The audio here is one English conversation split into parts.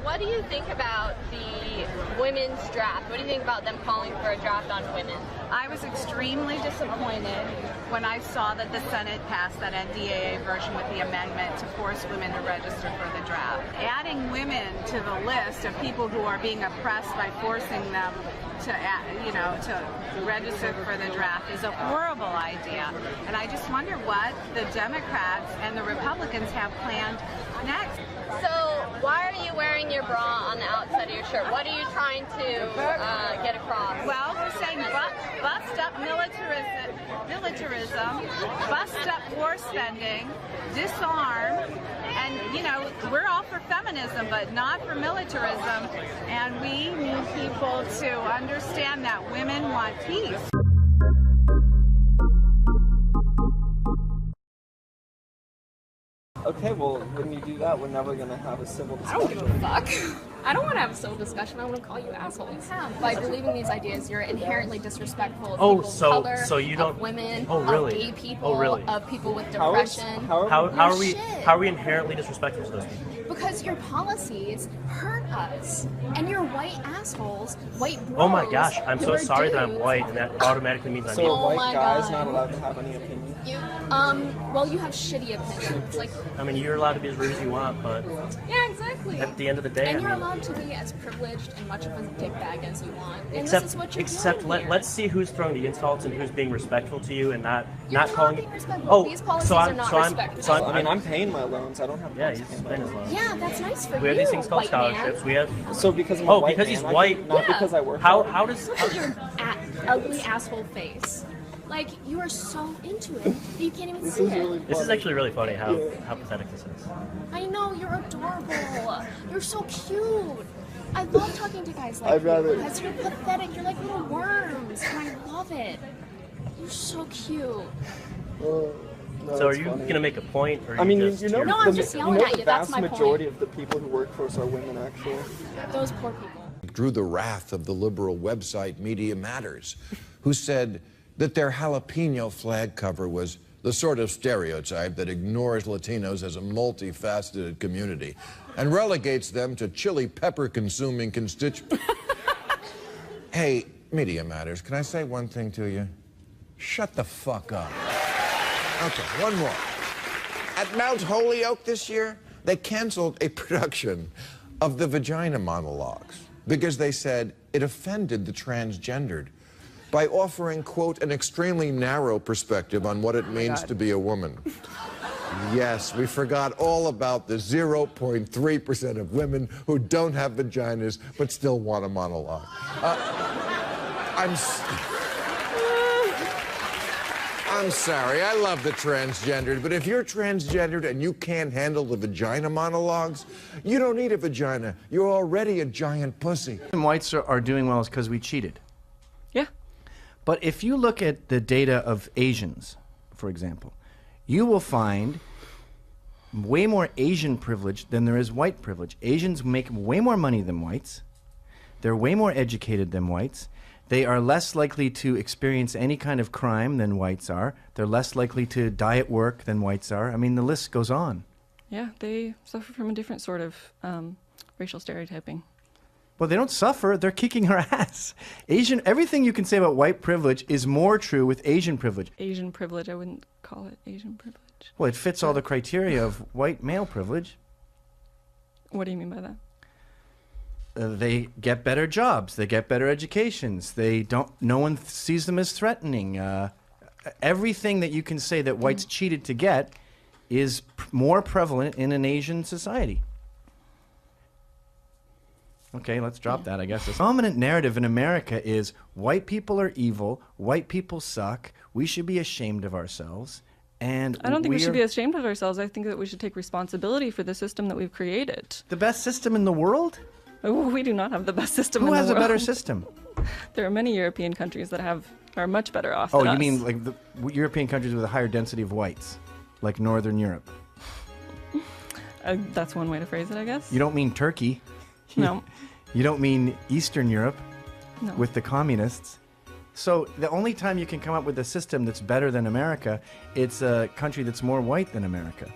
what do you think about the women's draft? What do you think about them calling for a draft on women? I was extremely disappointed when I saw that the Senate passed that NDAA version with the amendment to force women to register for the draft. Adding women to the list of people who are being oppressed by forcing them to, to register for the draft is a horrible idea. And I just wonder what the Democrats and the Republicans have planned next. So why are you wearing your bra on the outside of your shirt? What are you trying to get across? Well, we're saying bust up militarism, bust up war spending, disarm, and, we're all for feminism, but not for militarism. And we need people to understand that women want peace. Okay, well, when you do that, we're never going to have a civil discussion. I don't give a fuck. I don't want to have a civil discussion. I want to call you assholes. By believing these ideas, you're inherently disrespectful of people of color, of women, of gay people, of people with depression. How are we inherently disrespectful to those people? Because your policies hurt us, and you're white assholes, white bros. Oh my gosh, I'm so sorry that I'm white, and that automatically means I'm so a white guy's not allowed to have any opinion? Well, you have shitty opinions. Like, I mean, you're allowed to be as rude as you want, but yeah, exactly. At the end of the day, and you're allowed to be as privileged and much of a dickbag as you want. And except, this is what you're except doing here. let's see who's throwing the insults and who's being respectful to you and not calling. Being respectful. Oh, these policies are not respectful. I'm paying my loans. I don't have. Yeah, he's paying his loans. Yeah, that's nice for you. We have these things called scholarships. Man. We have. So because I'm a white because man, he's white, not because I work. How does your ugly asshole face? Like, you are so into it that you can't even see it. Really this is actually really funny how pathetic this is. I know, you're adorable. You're so cute. I love talking to guys like I'd rather... you because you're pathetic. You're like little worms, and I love it. You're so cute. No, so are you going to make a point? Or I mean, just no, I'm just yelling at you. That's my point. The vast majority of the people who work for us are women, actually. Those poor people. Drew the wrath of the liberal website Media Matters, who said that their jalapeno flag cover was the sort of stereotype that ignores Latinos as a multifaceted community and relegates them to chili pepper-consuming constituents. Hey, Media Matters, can I say one thing to you? Shut the fuck up. Okay, one more. At Mount Holyoke this year, they canceled a production of the Vagina Monologues because they said it offended the transgendered by offering, quote, an extremely narrow perspective on what it means to be a woman. Yes, we forgot all about the 0.3% of women who don't have vaginas but still want a monologue. I'm sorry, I love the transgendered, but if you're transgendered and you can't handle the vagina monologues, you don't need a vagina. You're already a giant pussy. Whites are doing well is because we cheated. Yeah. But if you look at the data of Asians, for example, you will find way more Asian privilege than there is white privilege. Asians make way more money than whites. They're way more educated than whites. They are less likely to experience any kind of crime than whites are. They're less likely to die at work than whites are. I mean, the list goes on. Yeah, they suffer from a different sort of racial stereotyping. Well, they don't suffer. They're kicking our ass. Everything you can say about white privilege is more true with Asian privilege. Asian privilege, I wouldn't call it Asian privilege. Well, it fits all the criteria of white male privilege. What do you mean by that? They get better jobs. They get better educations. No one sees them as threatening. Everything that you can say that whites cheated to get is more prevalent in an Asian society. Okay, let's drop that, I guess. The dominant narrative in America is white people are evil, white people suck, we should be ashamed of ourselves, and I don't think we should be ashamed of ourselves. I think that we should take responsibility for the system that we've created. The best system in the world? Oh, we do not have the best system in the world. Who has a better system? There are many European countries that are much better off than us. Oh, you mean like the European countries with a higher density of whites, like Northern Europe? That's one way to phrase it, I guess. You don't mean Turkey. No. You don't mean Eastern Europe no. with the communists. So the only time you can come up with a system that's better than America, it's a country that's more white than America.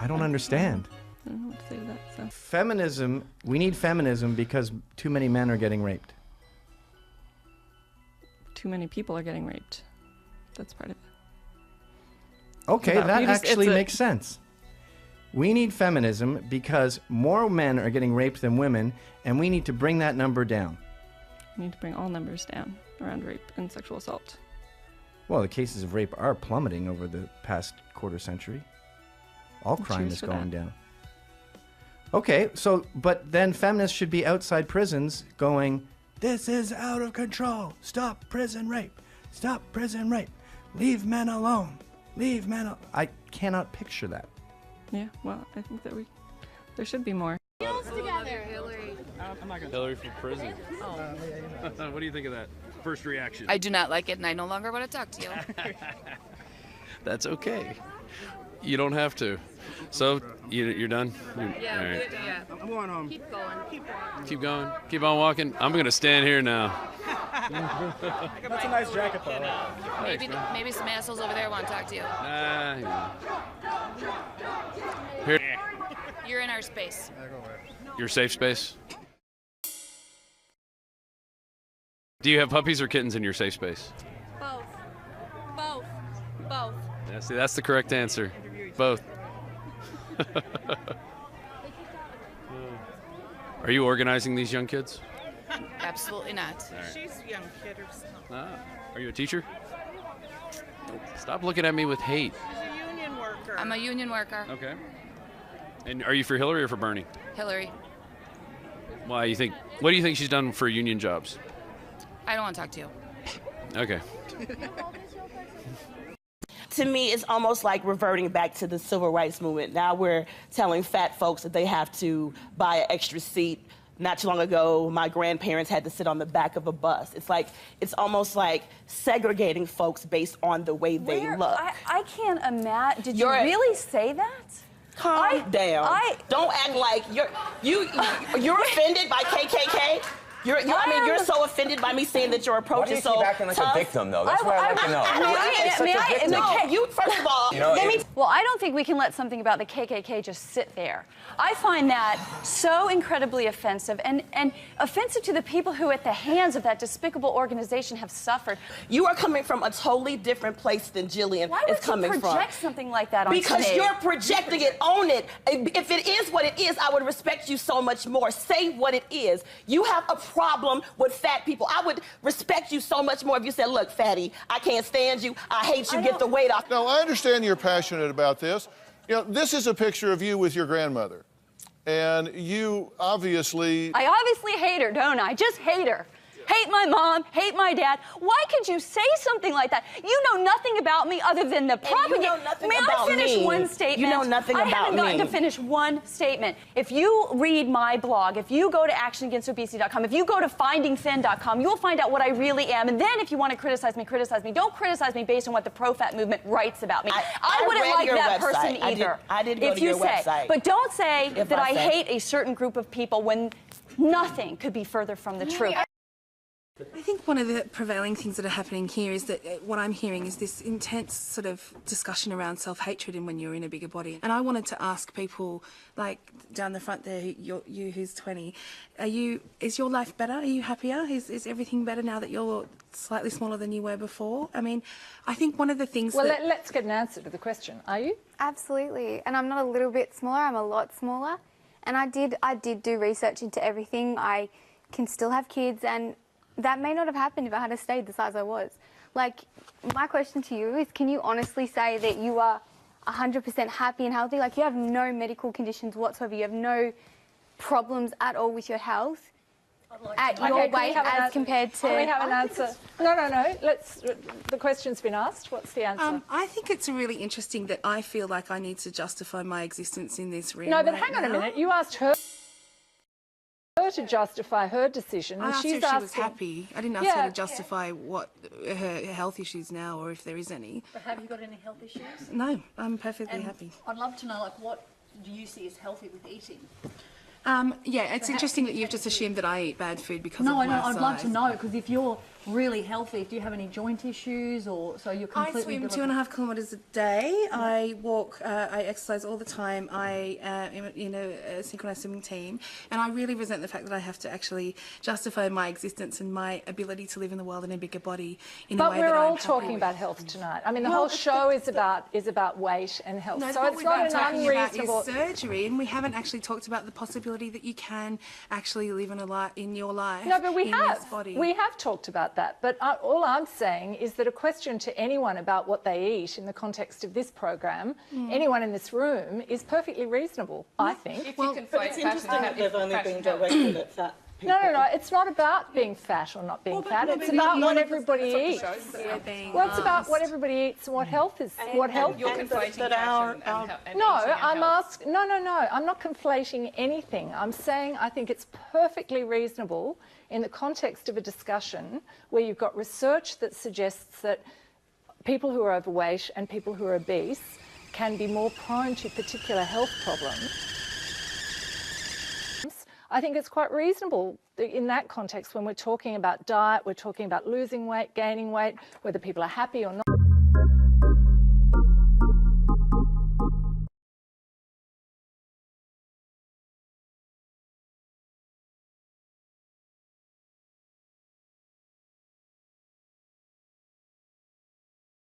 I don't understand. I don't know what to say to that. So. Feminism, we need feminism because too many men are getting raped. Too many people are getting raped. That's part of it. Okay, No, that actually it's makes sense. We need feminism because more men are getting raped than women, and we need to bring that number down. We need to bring all numbers down around rape and sexual assault. Well, the cases of rape are plummeting over the past quarter century. All crime is going down. Okay, so, but then feminists should be outside prisons going, this is out of control. Stop prison rape. Stop prison rape. Leave men alone. Leave men alone. I cannot picture that. Yeah, well, I think that there should be more. Hillary from prison. What do you think of that? First reaction? I do not like it, and I no longer want to talk to you. That's okay. You don't have to. So, you're done? Yeah, all right. yeah. I'm going home. Keep going. Keep walking. Keep going. Keep on walking. I'm going to stand here now. That's a nice jacket, though. Maybe some assholes over there want to talk to you. Here. You're in our space. Your safe space? Do you have puppies or kittens in your safe space? Both. Both. Both. Yeah, see, that's the correct answer. Both. Are you organizing these young kids? Absolutely not. Right. She's a young kid herself. Are you a teacher? Stop looking at me with hate. She's a union worker. I'm a union worker. Okay. And are you for Hillary or for Bernie? Hillary. Why you think? What do you think she's done for union jobs? I don't want to talk to you. Okay. To me, it's almost like reverting back to the civil rights movement. Now we're telling fat folks that they have to buy an extra seat. Not too long ago, my grandparents had to sit on the back of a bus. It's almost like segregating folks based on the way they look. I can't imagine. Did you really say that? Calm down. Don't act like you're offended by KKK. You're so offended by me saying that your approach is so tough. Why do you keep acting like a victim, though? That's what I'd like to know. First of all, well, I don't think we can let something about the KKK just sit there. I find that so incredibly offensive and offensive to the people who, at the hands of that despicable organization, have suffered. You are coming from a totally different place than Jillian is coming from. Why would you project something like that on Because stage? you're projecting it. Own it. If it is what it is, I would respect you so much more. Say what it is. You have a problem with fat people. I would respect you so much more if you said, look, fatty, I can't stand you. I hate you. Get the weight off. Now, I understand you're passionate about this. You know, this is a picture of you with your grandmother. And you obviously... I obviously hate her, don't I? Just hate her. Hate my mom, hate my dad. Why could you say something like that? You know nothing about me other than the propaganda. You know nothing May about I finish me. one statement? You know nothing about me. I haven't gotten to finish one statement. If you read my blog, if you go to actionagainstobesity.com, if you go to findingthin.com, you'll find out what I really am. And then if you want to criticize me, criticize me. Don't criticize me based on what the pro-fat movement writes about me. I wouldn't like that person either. I did go to your website. But don't say that I say. hate a certain group of people when nothing could be further from the truth. I think one of the prevailing things that are happening here is that what I'm hearing is this intense sort of discussion around self-hatred and when you're in a bigger body. And I wanted to ask people, like down the front there, you who's 20, is your life better? Are you happier? Is everything better now that you're slightly smaller than you were before? I mean, I think one of the things let's get an answer to the question. Are you? Absolutely. And I'm not a little bit smaller, I'm a lot smaller. And I did do research into everything. I can still have kids, and that may not have happened if I had stayed the size I was. Like, my question to you is, can you honestly say that you are 100% happy and healthy? Like, you have no medical conditions whatsoever, you have no problems at all with your health at your weight as compared to... Can we have an answer? No. The question's been asked. What's the answer? I think it's really interesting that I feel like I need to justify my existence in this room. No, but hang on a minute. You asked her to justify her decision. I asked her if she was happy. I didn't ask her to justify what her health issues now, or if there is any. But have you got any health issues? No, I'm perfectly happy. I'd love to know, like, what do you see as healthy with eating? Yeah, it's interesting that you've just assumed that I eat bad food because of my size. I'd love to know, because if you're really healthy? Do you have any joint issues, or so you're completely? I swim 2.5 kilometres a day. I walk. I exercise all the time. I am in a synchronized swimming team, and I really resent the fact that I have to actually justify my existence and my ability to live in the world in a bigger body in a way that I'm But we're all happy talking with. about health tonight. I mean, the whole show is about weight and health. No, So what it's we've not been an talking unreasonable. about is surgery, and we haven't actually talked about the possibility that you can actually live in your life. No, but we in have. this body. We have talked about that. But all I'm saying is that a question to anyone about what they eat in the context of this program, anyone in this room, is perfectly reasonable, I think. If you can fight it's interesting that they've only been directed at fat people. No. It's not about being fat or not being fat. It's about what everybody eats. Well, it's about what everybody eats and what health is. What health you're conflating fashion and No, eating and I'm health. asking. No. I'm not conflating anything. I'm saying I think it's perfectly reasonable in the context of a discussion where you've got research that suggests that people who are overweight and people who are obese can be more prone to particular health problems. I think it's quite reasonable in that context when we're talking about diet, we're talking about losing weight, gaining weight, whether people are happy or not.